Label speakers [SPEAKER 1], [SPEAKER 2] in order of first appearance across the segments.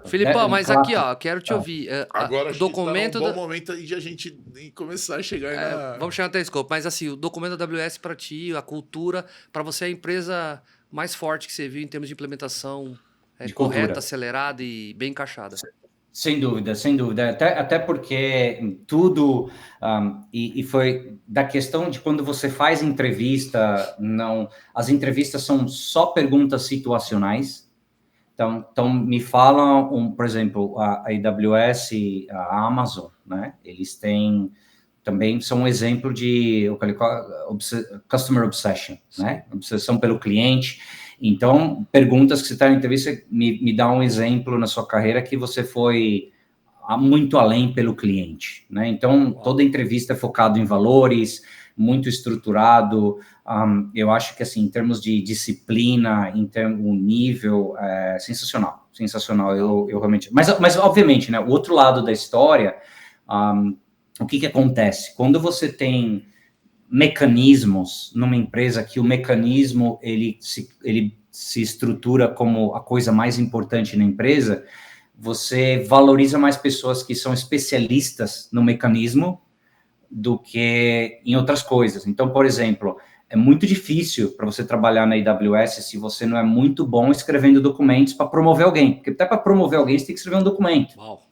[SPEAKER 1] Filipão, mas aqui,
[SPEAKER 2] Claro.
[SPEAKER 1] ó, quero te ouvir.
[SPEAKER 3] Agora
[SPEAKER 1] O
[SPEAKER 3] acho que está num
[SPEAKER 1] documento
[SPEAKER 3] bom momento aí de a gente começar a chegar aí na...
[SPEAKER 1] vamos chegar até escopo, mas assim, o documento da AWS para ti, a cultura, para você é a empresa mais forte que você viu em termos de implementação
[SPEAKER 2] De
[SPEAKER 1] correta,
[SPEAKER 2] cultura.
[SPEAKER 1] acelerada e bem encaixada.
[SPEAKER 2] Sem dúvida, sem dúvida. Até porque tudo e foi da questão de quando você faz entrevista, não, as entrevistas são só perguntas situacionais. Então me falam, por exemplo, a AWS, a Amazon, né? Eles têm também são um exemplo de customer obsession, né? Obsessão pelo cliente. Então, perguntas que você está na entrevista, me dá um exemplo na sua carreira que você foi muito além pelo cliente, né? Então, toda entrevista é focada em valores, muito estruturado. Eu acho que, assim, em termos de disciplina, em termos de nível, é sensacional, sensacional. Eu realmente... Mas, obviamente, né? O outro lado da história, o que acontece? Quando você tem mecanismos numa empresa que o mecanismo ele se estrutura como a coisa mais importante na empresa, você valoriza mais pessoas que são especialistas no mecanismo do que em outras coisas. Então, por exemplo, é muito difícil para você trabalhar na AWS se você não é muito bom escrevendo documentos para promover alguém, porque até para promover alguém você tem que escrever um documento.
[SPEAKER 1] Uau.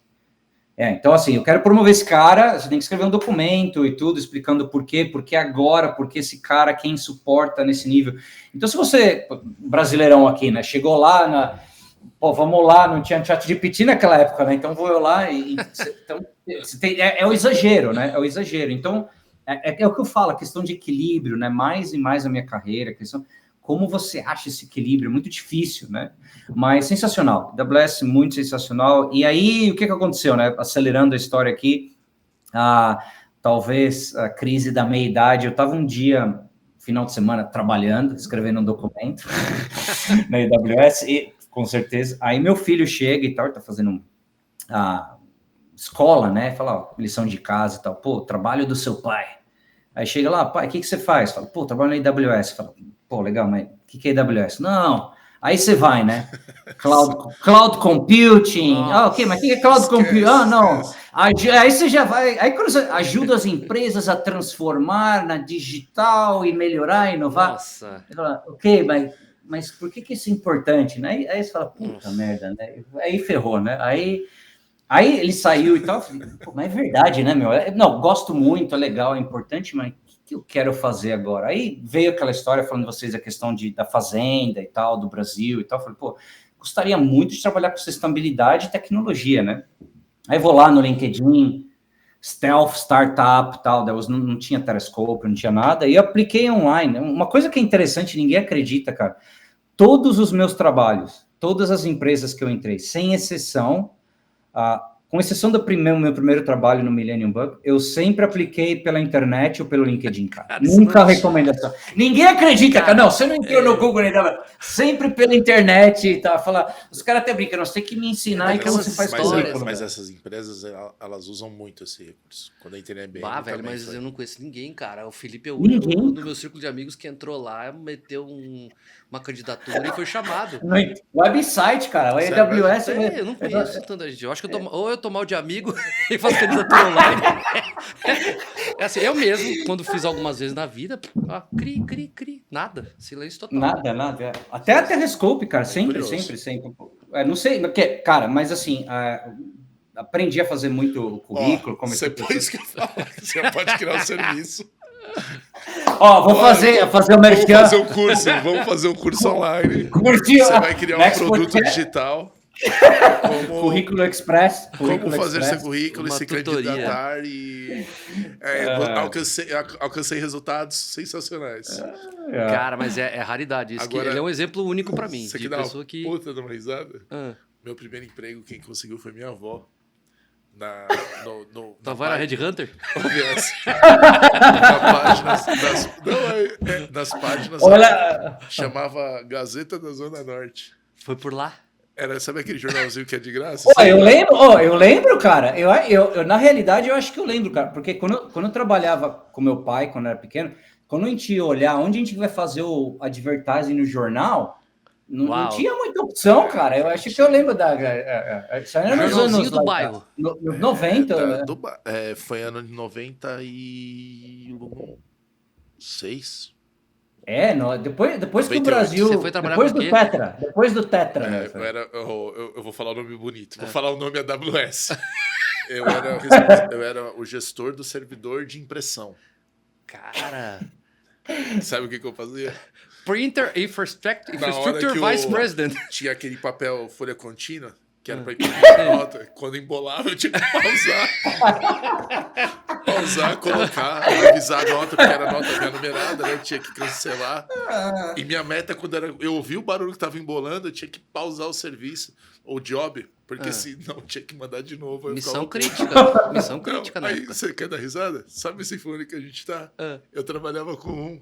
[SPEAKER 2] Então, assim, eu quero promover esse cara, você tem que escrever um documento e tudo, explicando por quê, agora, porque esse cara, quem suporta nesse nível. Então, se você, brasileirão aqui, né, chegou lá, vamos lá, não tinha chat GPT naquela época, né, então vou eu lá então, é o exagero, né, é o exagero. Então, é o que eu falo, a questão de equilíbrio, né, mais e mais a minha carreira, a questão... Como você acha esse equilíbrio? É muito difícil, né? Mas sensacional. AWS muito sensacional. E aí, o que aconteceu, né? Acelerando a história aqui, talvez a crise da meia-idade. Eu estava um dia, final de semana, trabalhando, escrevendo um documento na AWS, e com certeza. Aí meu filho chega e tal, está fazendo escola, né? Fala, ó, lição de casa e tal. Pô, trabalho do seu pai. Aí chega lá, pai, o que você faz? Fala, pô, trabalho na AWS. Fala, pô, legal, mas o que é AWS? Não, aí você vai, né? Cloud Computing. Ok, mas o que é Cloud Computing? Não. Aí você já vai... Aí quando você ajuda as empresas a transformar na digital e melhorar, inovar...
[SPEAKER 1] Nossa.
[SPEAKER 2] Fala, ok, mas por que isso é importante? Né? Aí você fala, puta merda, né? Aí ferrou, né? Aí ele saiu e tal, eu falei, pô, mas é verdade, né, meu? Não, gosto muito, é legal, é importante, mas o que eu quero fazer agora? Aí veio aquela história falando de vocês, a questão da fazenda e tal, do Brasil e tal, eu falei, pô, gostaria muito de trabalhar com sustentabilidade e tecnologia, né? Aí vou lá no LinkedIn, Stealth Startup, tal, não tinha Telescope, não tinha nada, e eu apliquei online. Uma coisa que é interessante, ninguém acredita, cara, todos os meus trabalhos, todas as empresas que eu entrei, sem exceção, com exceção do meu primeiro trabalho no Millennium Bug, eu sempre apliquei pela internet ou pelo LinkedIn, cara. Nunca recomendação. Ninguém acredita, cara. Não, você não entrou no Google ainda. Sempre pela internet, tá? Os caras até brincam, você tem que me ensinar como você faz currículo.
[SPEAKER 3] Mas essas empresas, elas usam muito esse recurso. Quando a internet é bem...
[SPEAKER 1] velho, mas eu não conheço ninguém, cara. O Felipe é o único do meu círculo de amigos que entrou lá, meteu uma candidatura e foi chamado.
[SPEAKER 2] Website, cara. O AWS...
[SPEAKER 1] Eu não conheço tanta gente. Eu acho que eu tô mal de amigo e faço candidatura online. É assim, eu mesmo, quando fiz algumas vezes na vida, cri, nada. Silêncio total.
[SPEAKER 2] Nada. Até a Telescope, cara, sempre. Não sei, porque, cara, mas assim, aprendi a fazer muito currículo.
[SPEAKER 3] Você pode que falar, você pode criar um serviço.
[SPEAKER 2] Vou fazer o merchan.
[SPEAKER 3] Vamos fazer um curso online. Você vai criar um produto digital.
[SPEAKER 2] Currículo Express.
[SPEAKER 3] Como fazer seu currículo e se candidatar e alcancei resultados sensacionais.
[SPEAKER 1] Cara, mas é raridade isso. Agora, ele é um exemplo único pra mim.
[SPEAKER 3] Você
[SPEAKER 1] de
[SPEAKER 3] que dá
[SPEAKER 1] pessoa
[SPEAKER 3] uma puta de uma risada? Meu primeiro emprego, quem conseguiu foi minha avó.
[SPEAKER 1] Tua avó era Red Hunter?
[SPEAKER 3] Nas páginas chamava Gazeta da Zona Norte.
[SPEAKER 1] Foi por lá?
[SPEAKER 3] Sabe aquele jornalzinho que é de graça?
[SPEAKER 2] Eu lembro, cara. Eu, na realidade, eu acho que eu lembro, cara. Porque quando eu trabalhava com meu pai, quando eu era pequeno, quando a gente ia olhar onde a gente vai fazer o advertising no jornal, Não tinha muita opção, cara. Eu acho que eu lembro da... Isso era nos anos...
[SPEAKER 1] do bairro.
[SPEAKER 2] Nos 90, né?
[SPEAKER 3] Foi ano de 96.
[SPEAKER 2] Depois que o Brasil...
[SPEAKER 1] Você foi trabalhar
[SPEAKER 2] depois
[SPEAKER 1] com
[SPEAKER 2] do
[SPEAKER 1] quê?
[SPEAKER 2] Tetra. Depois do Tetra. Né?
[SPEAKER 3] Eu vou falar o nome bonito. Vou falar o nome AWS. Eu era o gestor do servidor de impressão.
[SPEAKER 1] Cara...
[SPEAKER 3] Sabe o que eu fazia?
[SPEAKER 1] Printer Infrastructure Vice President.
[SPEAKER 3] Tinha aquele papel folha contínua, que era para imprimir nota. Quando embolava, eu tinha que pausar, colocar, avisar a nota, porque era nota minha numerada, né? Eu tinha que cancelar. E minha meta, quando eu ouvi o barulho que estava embolando, eu tinha que pausar o serviço, ou job, porque senão tinha que mandar de novo.
[SPEAKER 1] Missão crítica. Missão crítica, né?
[SPEAKER 3] Aí você quer dar risada? Sabe esse fone que a gente tá? Eu trabalhava com um.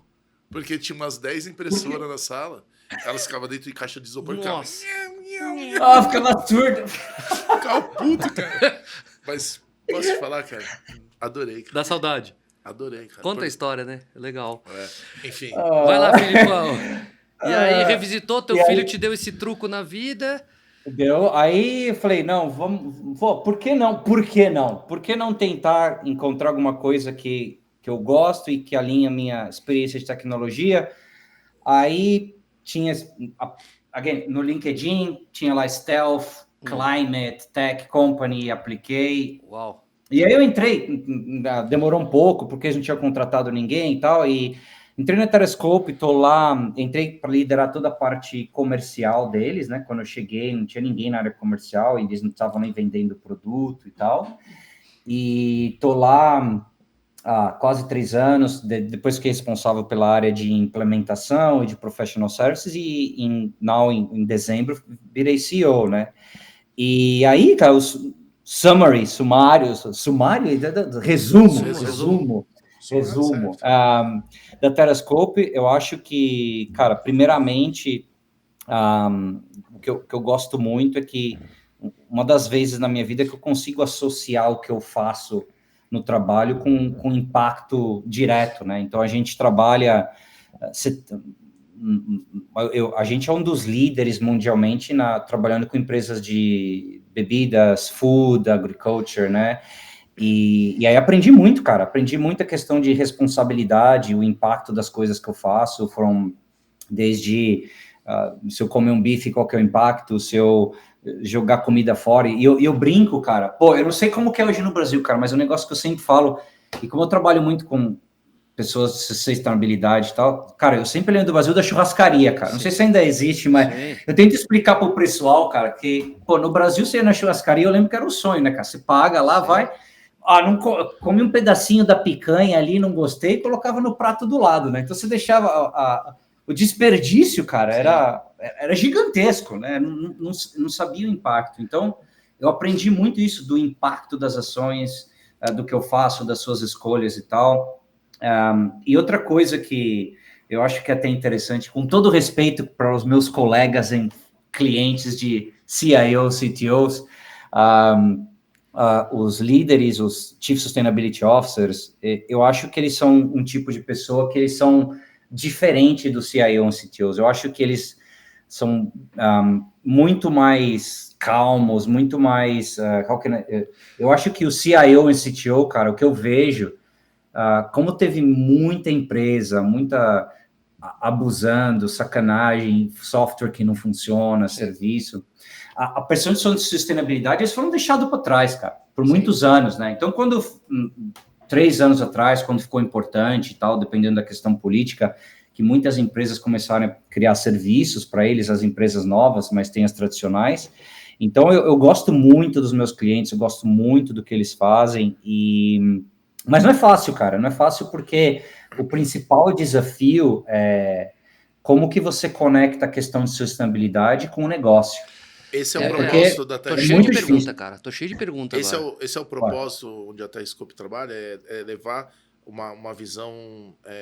[SPEAKER 3] Porque tinha umas 10 impressoras na sala, elas ficavam dentro de caixa de isopor.
[SPEAKER 1] Nossa.
[SPEAKER 2] Ficava surdo.
[SPEAKER 3] Ficava puto, cara. Mas posso te falar, cara? Adorei, cara.
[SPEAKER 1] Dá saudade.
[SPEAKER 3] Adorei, cara.
[SPEAKER 1] Conta a história, né? Legal.
[SPEAKER 3] Enfim.
[SPEAKER 1] Vai lá, Filipão. E aí, revisitou? Teu filho te deu esse truco na vida?
[SPEAKER 2] Deu. Aí eu falei, não, por que não? Por que não? Por que não tentar encontrar alguma coisa que eu gosto e que alinha a minha experiência de tecnologia? Aí tinha, again, no LinkedIn, tinha lá Stealth, Climate, Tech Company, apliquei.
[SPEAKER 1] Uau.
[SPEAKER 2] E aí eu entrei, demorou um pouco, porque a gente não tinha contratado ninguém e tal, e entrei na Terascope, tô lá, entrei para liderar toda a parte comercial deles, né? Quando eu cheguei, não tinha ninguém na área comercial, e eles não estavam nem vendendo produto e tal. E tô lá há quase 3 anos, depois fiquei responsável pela área de implementação e de professional services, e em dezembro virei CEO, né? E aí, cara, resumo da Terascope, eu acho que, cara, primeiramente, o que eu gosto muito é que uma das vezes na minha vida que eu consigo associar o que eu faço no trabalho com impacto direto, né? Então, a gente trabalha... a gente é um dos líderes mundialmente trabalhando com empresas de bebidas, food, agriculture, né? E aí aprendi muito, cara. Aprendi muito a questão de responsabilidade, o impacto das coisas que eu faço, desde se eu comer um bife, qual que é o impacto, se eu jogar comida fora. E eu brinco, cara. Pô, eu não sei como que é hoje no Brasil, cara, mas é um negócio que eu sempre falo, e como eu trabalho muito com pessoas de sustentabilidade e tal, cara, eu sempre lembro do Brasil da churrascaria, cara. Não sei se ainda existe, mas eu tento explicar pro pessoal, cara, que, pô, no Brasil, você ia na churrascaria, eu lembro que era o sonho, né, cara? Você paga lá, vai... não comi um pedacinho da picanha ali, não gostei, colocava no prato do lado, né? Então você deixava o desperdício, cara, era gigantesco, né? Não sabia o impacto. Então, eu aprendi muito isso do impacto das ações, do que eu faço, das suas escolhas e tal. E outra coisa que eu acho que é até interessante, com todo respeito para os meus colegas em clientes de CIOs, CTOs, os líderes, os Chief Sustainability Officers, eu acho que eles são um tipo de pessoa que eles são diferente do CIO e CTOs. Eu acho que eles são muito mais calmos, muito mais... eu acho que o CIO e CTO, cara, o que eu vejo, como teve muita empresa, muita abusando, sacanagem, software que não funciona, serviço... A percepção de sustentabilidade, eles foram deixados para trás, cara, por muitos anos, né? Então, 3 anos atrás, quando ficou importante e tal, dependendo da questão política, que muitas empresas começaram a criar serviços para eles, as empresas novas, mas tem as tradicionais. Então, eu gosto muito dos meus clientes, eu gosto muito do que eles fazem, mas não é fácil, cara, não é fácil porque o principal desafio é como que você conecta a questão de sustentabilidade com o negócio.
[SPEAKER 3] Esse é o propósito da Terascope.
[SPEAKER 1] Tô cheio de pergunta, cara. Tô cheio de pergunta agora.
[SPEAKER 3] Esse é o propósito onde a Terascope trabalha, é levar uma visão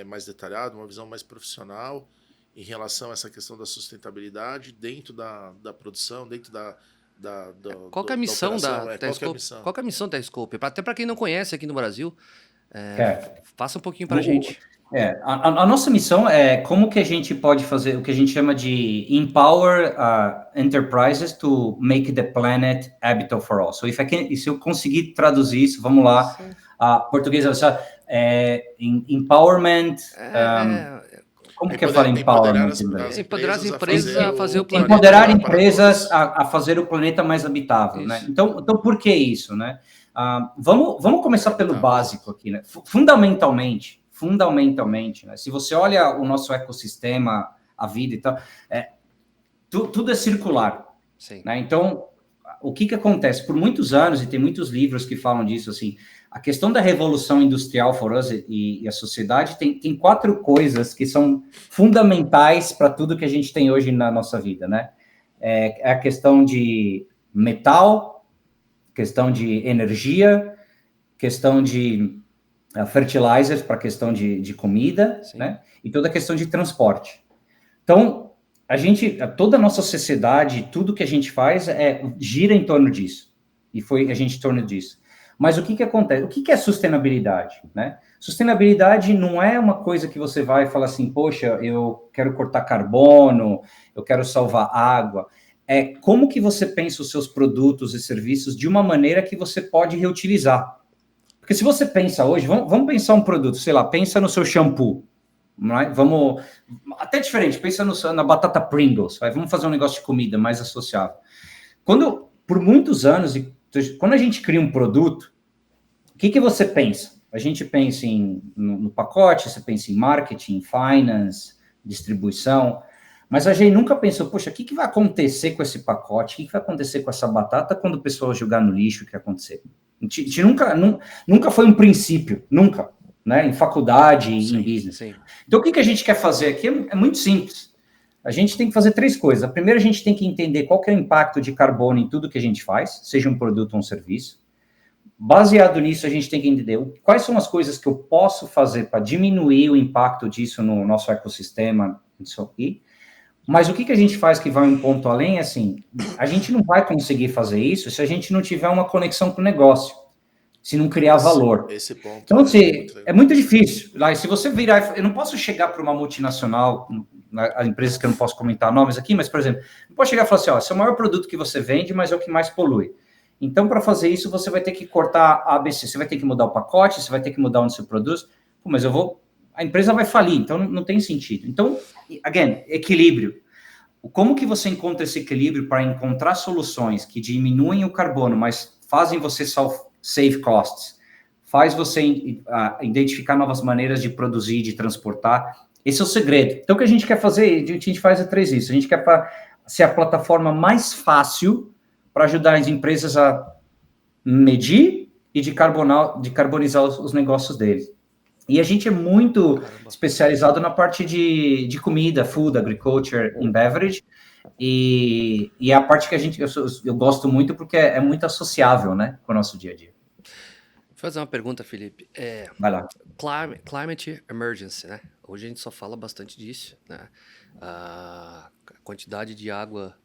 [SPEAKER 3] mais detalhada, uma visão mais profissional em relação a essa questão da sustentabilidade dentro da produção, dentro
[SPEAKER 1] qual que é a missão da Terascope? Qual que é a missão da Terascope? Até para quem não conhece aqui no Brasil, faça um pouquinho para a gente.
[SPEAKER 2] A nossa missão é como que a gente pode fazer o que a gente chama de empower enterprises to make the planet habitable for all. So, se eu conseguir traduzir isso, vamos lá, português, empowerment... Como que eu falo empowerment?
[SPEAKER 1] Empoderar as empresas a fazer o planeta.
[SPEAKER 2] Empoderar empresas a fazer o planeta mais habitável, né? Então, por que isso, né? Vamos começar pelo básico aqui, né? Fundamentalmente, né? Se você olha o nosso ecossistema, a vida e tal, tudo é circular.
[SPEAKER 1] Sim.
[SPEAKER 2] Né? Então, o que acontece? Por muitos anos, e tem muitos livros que falam disso, assim, a questão da revolução industrial for us e a sociedade tem 4 coisas que são fundamentais para tudo que a gente tem hoje na nossa vida, né? É a questão de metal, questão de energia, questão de fertilizers para a questão de comida, né? E toda a questão de transporte. Então, toda a nossa sociedade, tudo que a gente faz gira em torno disso. E a gente em torno disso. Mas o que acontece? O que é sustentabilidade, né? Sustentabilidade não é uma coisa que você vai falar assim, poxa, eu quero cortar carbono, eu quero salvar água. É como que você pensa os seus produtos e serviços de uma maneira que você pode reutilizar. Porque se você pensa hoje, vamos pensar um produto, sei lá, pensa no seu shampoo. Não é? Vamos, até diferente, pensa na batata Pringles, vamos fazer um negócio de comida mais associável. Por muitos anos, quando a gente cria um produto, o que você pensa? A gente pensa no pacote, você pensa em marketing, finance, distribuição, mas a gente nunca pensou, poxa, o que vai acontecer com esse pacote? O que vai acontecer com essa batata quando o pessoal jogar no lixo? O que vai acontecer? A gente nunca foi um princípio, nunca. Né, em faculdade, em business. Sim. Então, o que a gente quer fazer aqui é muito simples. A gente tem que fazer 3 coisas. A primeira, a gente tem que entender qual que é o impacto de carbono em tudo que a gente faz, seja um produto ou um serviço. Baseado nisso, a gente tem que entender quais são as coisas que eu posso fazer para diminuir o impacto disso no nosso ecossistema, isso aqui. Mas o que a gente faz que vai um ponto além, assim, a gente não vai conseguir fazer isso se a gente não tiver uma conexão com o negócio. Se não criar valor.
[SPEAKER 3] Esse ponto
[SPEAKER 2] então, assim, é muito difícil. Lá, se você virar... Eu não posso chegar para uma multinacional, empresas que eu não posso comentar nomes aqui, mas, por exemplo, não posso chegar e falar assim, esse é o maior produto que você vende, mas é o que mais polui. Então, para fazer isso, você vai ter que cortar a ABC. Você vai ter que mudar o pacote, você vai ter que mudar onde você produz. Pô, mas a empresa vai falir, então não tem sentido. Então, again, equilíbrio. Como que você encontra esse equilíbrio para encontrar soluções que diminuem o carbono, mas fazem você save costs, faz você identificar novas maneiras de produzir, de transportar. Esse é o segredo. Então, o que a gente quer fazer, a gente faz 3 isso. A gente quer ser a plataforma mais fácil para ajudar as empresas a medir e de carbonizar os negócios deles. E a gente é muito especializado na parte de comida, food, agriculture and beverage, e é a parte que eu gosto muito porque é muito associável, né, com o nosso dia a dia.
[SPEAKER 1] Vou fazer uma pergunta, Felipe.
[SPEAKER 2] Vai lá.
[SPEAKER 1] Climate emergency, né? Hoje a gente só fala bastante disso, né? A quantidade de água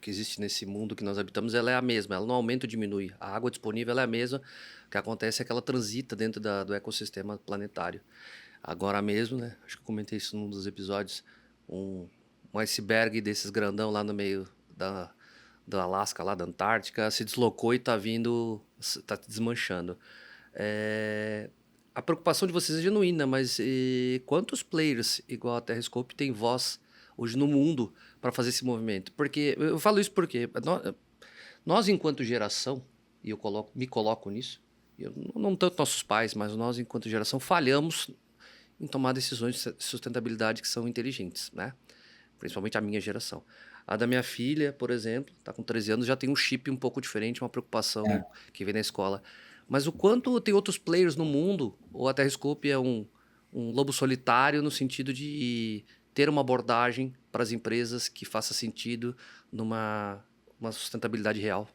[SPEAKER 1] que existe nesse mundo que nós habitamos, ela é a mesma, ela não aumenta ou diminui. A água disponível ela é a mesma, o que acontece é que ela transita dentro do ecossistema planetário. Agora mesmo, né? Acho que eu comentei isso num dos episódios, um iceberg desses grandão lá no meio do Alasca, lá da Antártica, se deslocou e está desmanchando. A preocupação de vocês é genuína, mas quantos players igual a Terrascope tem voz hoje no mundo para fazer esse movimento? Porque eu falo isso porque nós enquanto geração, e me coloco nisso, não tanto nossos pais, mas nós enquanto geração falhamos em tomar decisões de sustentabilidade que são inteligentes, né? Principalmente a minha geração. A da minha filha, por exemplo, está com 13 anos, já tem um chip um pouco diferente, uma preocupação que vem na escola. Mas o quanto tem outros players no mundo, ou a Terrascope é um lobo solitário no sentido de ter uma abordagem para as empresas que faça sentido numa sustentabilidade real?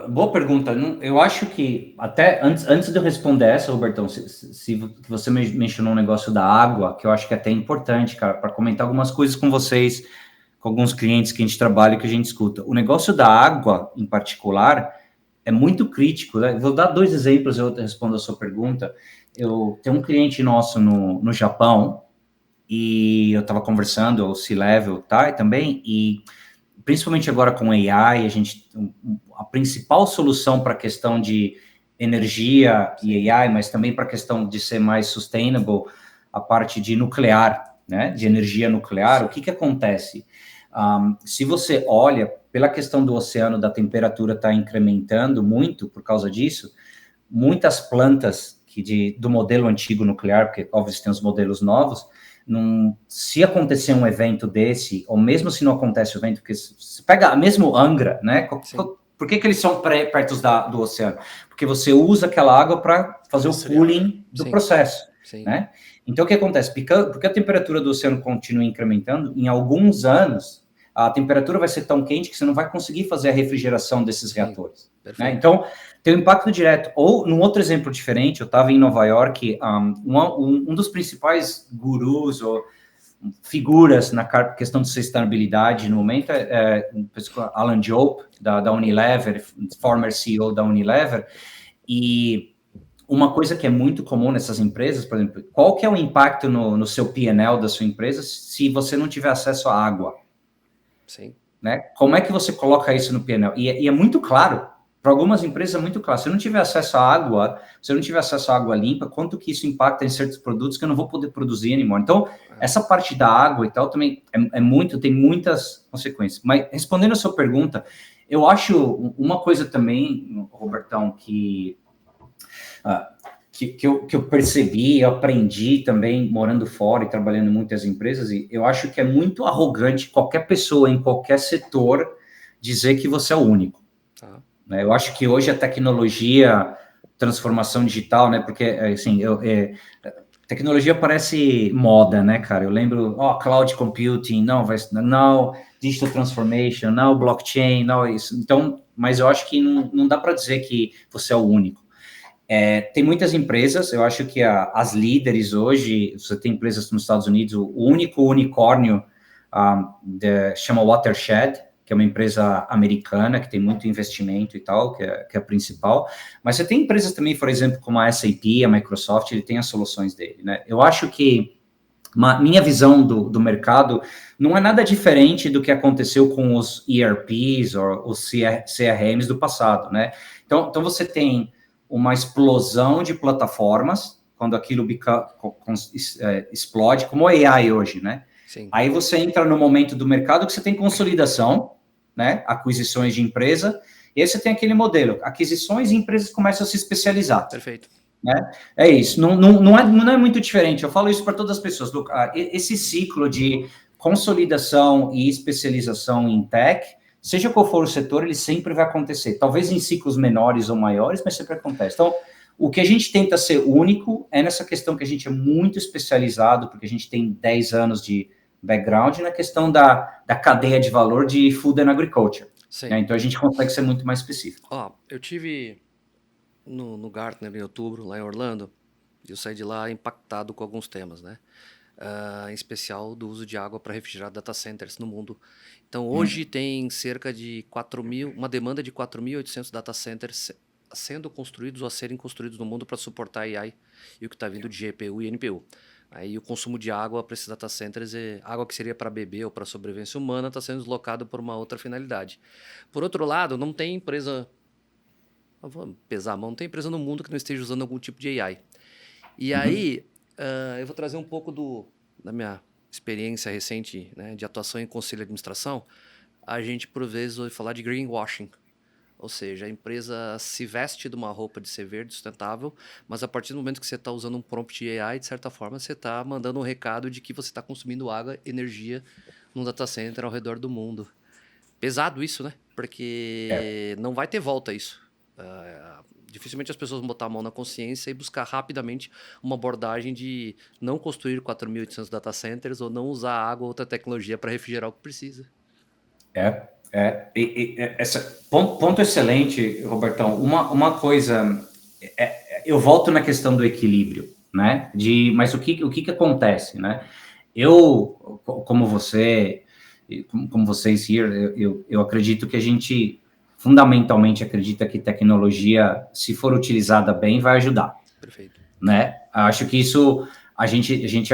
[SPEAKER 2] Boa pergunta. Eu acho que, até antes de eu responder essa, Robertão, se você mencionou um negócio da água, que eu acho que é até importante, cara, para comentar algumas coisas com vocês, com alguns clientes que a gente trabalha e que a gente escuta. O negócio da água, em particular, é muito crítico, né? Vou dar 2 exemplos, eu respondo a sua pergunta. Eu tenho um cliente nosso no Japão, e eu estava conversando, o C-Level, tá, e também, e principalmente agora com AI, a principal solução para a questão de energia e AI, mas também para a questão de ser mais sustainable, a parte de nuclear, né, de energia nuclear, o que acontece? Se você olha, pela questão do oceano, da temperatura está incrementando muito por causa disso, muitas plantas do modelo antigo nuclear, porque, óbvio, tem os modelos novos, se acontecer um evento desse, ou mesmo se não acontece o evento, porque você pega mesmo Angra, né? Por que eles são perto do oceano? Porque você usa aquela água para fazer o cooling do processo, né? Então, o que acontece? Porque a temperatura do oceano continua incrementando, em alguns anos, a temperatura vai ser tão quente que você não vai conseguir fazer a refrigeração desses reatores. Né? Então, tem um impacto direto. Ou, num outro exemplo diferente, eu estava em Nova York, um dos principais gurus ou figuras na questão de sustentabilidade no momento é Alan Jope, da Unilever, former CEO da Unilever, e uma coisa que é muito comum nessas empresas, por exemplo, qual que é o impacto no seu P&L da sua empresa se você não tiver acesso à água?
[SPEAKER 1] Sim.
[SPEAKER 2] Né? Como é que você coloca isso no P&L? E é muito claro, para algumas empresas é muito claro, se eu não tiver acesso à água, se eu não tiver acesso à água limpa, quanto que isso impacta em certos produtos que eu não vou poder produzir anymore. Então, essa parte da água e tal também tem muitas consequências. Mas, respondendo a sua pergunta, eu acho uma coisa também, Robertão, que eu percebi, eu aprendi também morando fora e trabalhando em muitas empresas, e eu acho que é muito arrogante qualquer pessoa em qualquer setor dizer que você é o único. Né? Eu acho que hoje a tecnologia, transformação digital, né? Porque, assim, tecnologia parece moda, né, cara? Eu lembro, cloud computing, não, digital transformation, não, blockchain, não, isso. Então, mas eu acho que não dá para dizer que você é o único. Tem muitas empresas, eu acho que as líderes hoje, você tem empresas nos Estados Unidos, o único unicórnio chama Watershed, que é uma empresa americana, que tem muito investimento e tal, que é a principal, mas você tem empresas também, por exemplo, como a SAP, a Microsoft, ele tem as soluções dele, né? Eu acho que minha visão do mercado não é nada diferente do que aconteceu com os ERPs ou os CRMs do passado, né? Então você tem uma explosão de plataformas, quando aquilo explode, como a AI hoje, né?
[SPEAKER 1] Sim.
[SPEAKER 2] Aí você entra no momento do mercado que você tem consolidação, né? Aquisições de empresa, e aí você tem aquele modelo, aquisições e empresas começam a se especializar.
[SPEAKER 1] Perfeito.
[SPEAKER 2] Né? É isso, não é muito diferente, eu falo isso para todas as pessoas, esse ciclo de consolidação e especialização em tech, seja qual for o setor, ele sempre vai acontecer, talvez em ciclos menores ou maiores, mas sempre acontece. Então, o que a gente tenta ser único é nessa questão que a gente é muito especializado, porque a gente tem 10 anos de background na questão da cadeia de valor de food and agriculture. Né? Então, a gente consegue ser muito mais específico.
[SPEAKER 1] Eu tive no Gartner em outubro, lá em Orlando, e eu saí de lá impactado com alguns temas, né? Em especial do uso de água para refrigerar data centers no mundo. Então, hoje tem cerca de uma demanda de 4.800 data centers sendo construídos ou a serem construídos no mundo para suportar AI e o que está vindo de GPU e NPU. Aí o consumo de água para esses data centers, água que seria para beber ou para sobrevivência humana, está sendo deslocada por uma outra finalidade. Por outro lado, não tem empresa, vamos pesar a mão, não tem empresa no mundo que não esteja usando algum tipo de AI. E aí, eu vou trazer um pouco da minha experiência recente, né, de atuação em conselho de administração. A gente, por vezes, ouve falar de greenwashing. Ou seja, a empresa se veste de uma roupa de ser verde, sustentável, mas a partir do momento que você está usando um prompt de AI, de certa forma, você está mandando um recado de que você está consumindo água, energia num data center ao redor do mundo. Pesado isso, né? Porque não vai ter volta isso. Dificilmente as pessoas vão botar a mão na consciência e buscar rapidamente uma abordagem de não construir 4.800 data centers ou não usar água ou outra tecnologia para refrigerar o que precisa.
[SPEAKER 2] Ponto excelente, Robertão. Uma coisa, eu volto na questão do equilíbrio, né? Mas o que acontece, né? Como vocês here, eu acredito que a gente fundamentalmente acredita que tecnologia, se for utilizada bem, vai ajudar.
[SPEAKER 1] Perfeito.
[SPEAKER 2] Né? Acho que isso a gente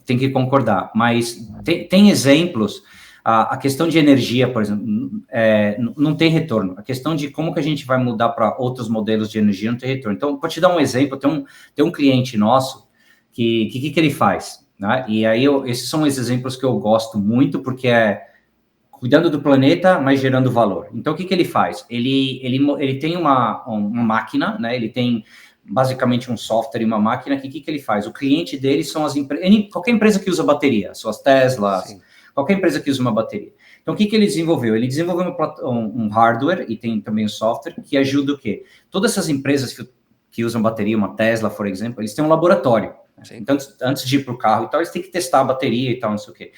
[SPEAKER 2] tem que concordar, mas tem exemplos, a questão de energia, por exemplo, não tem retorno. A questão de como que a gente vai mudar para outros modelos de energia não tem retorno. Então, para te dar um exemplo, tem um cliente nosso que ele faz, né? E aí esses são os exemplos que eu gosto muito, porque cuidando do planeta, mas gerando valor. Então, o que ele faz? Ele tem uma máquina, né? Ele tem basicamente um software e uma máquina, que ele faz? O cliente dele são as empresas, qualquer empresa que usa bateria, suas Teslas, sim, qualquer empresa que usa uma bateria. Então, o que ele desenvolveu? Ele desenvolveu um hardware e tem também um software que ajuda o quê? Todas essas empresas que usam bateria, uma Tesla, por exemplo, eles têm um laboratório. Sim. Então, antes de ir para o carro e tal, eles têm que testar a bateria e tal, não sei o quê.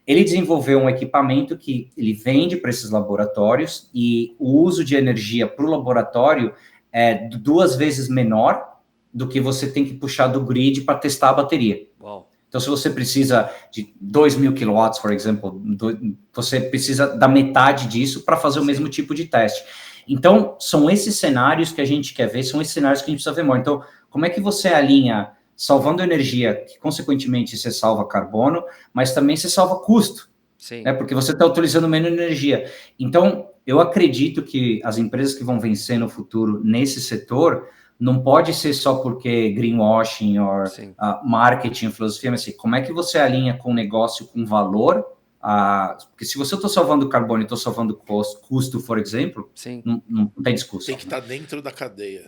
[SPEAKER 2] Ele desenvolveu um equipamento que ele vende para esses laboratórios e o uso de energia para o laboratório é 2 vezes menor do que você tem que puxar do grid para testar a bateria. Uau. Então, se você precisa de 2.000 kilowatts, por exemplo, você precisa da metade disso para fazer o mesmo tipo de teste. Então, são esses cenários que a gente quer ver, são esses cenários que a gente precisa ver mais. Então, como é que você alinha salvando energia, que consequentemente você salva carbono, mas também você salva custo? Sim. Né? Porque você está utilizando menos energia. Então, eu acredito que as empresas que vão vencer no futuro nesse setor não pode ser só porque greenwashing ou marketing, filosofia, mas assim, como é que você alinha com o negócio, com valor? Porque se você está salvando carbono e estou salvando custo, por exemplo, não tem discussão.
[SPEAKER 3] Tem que estar dentro da cadeia.